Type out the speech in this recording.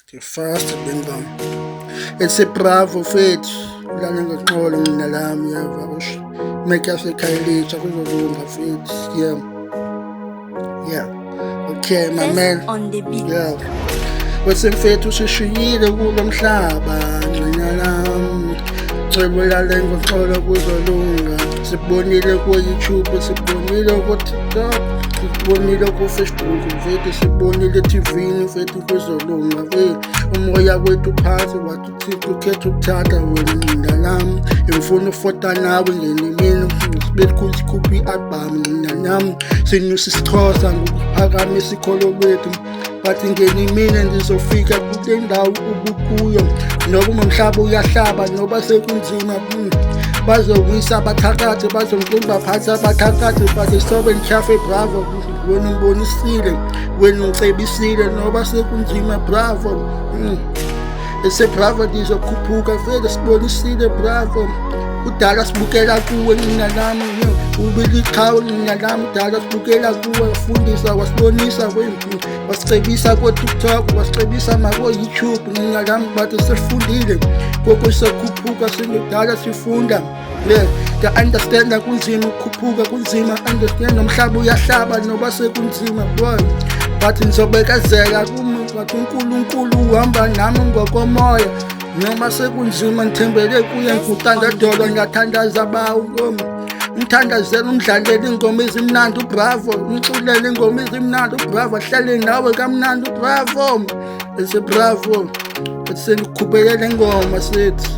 Fast bengam. It's a bravo fethu. Lana ngixola mina lami yava kusho. Make us ekhayelitsha kuzolunga fethu. Yeah. Yeah. Okay, my man. On the beat. Yeah. Wesemfethu sishiyile kulo mhlaba ngina lami. Cebo lale ngixola kuzolunga. Sibonile ku YouTube, sibonile ku TikTok, sibonile ku Facebook, mfethu sibonile TV mfethu kuzolunga mfethu. Umoya wethu phansi wathi uThixo ukhetha ukuthatha wena mina nami. Ngifuna ufota nawe ngelimini sibethu sikhuphe i-album mina nami. Sinyusa isiXhosa ngokuphakamisa ikholo lethu. Bathi ngelimini ndizofika kule ndawo ubukuyo. Noba umhlaba uyahlaba noba sekunzima bazowisa abathakathi bazomqumba phansi abathakathi bathi sobe ngichafe bravo wena ungibonisile wena ungicebisile noba sekunzima bravo ese bravo ndizokhuphuka vele sibonisile bravo udala sibukela kuwe nina nami ubili iqhawe nina nami udala sibukela kuwe wafundisa wasibonisa wasicebisa ko-TikTok wasicebisa mako-YouTube nina nami bathi sifundile koko sizokhuphuka sinodala sifunda ngiya-understanda kunzima ukukhuphuka kunzima understand nomhlaba uyahlaba noba sekunzima boy bathi ngizobekezela bathi uNkulunkulu uhamba nami ngokomoya noma sekunzima ngithembele kuye ngikutandadolo ngiyathandaza bawo ngithandazela umdlaleli ingoma ezimnandi ubravo umculele ingoma ezimnandi ubravo ahlale nawe kamnandi ubravo ese bravo sengikhuphekele ingoma sethi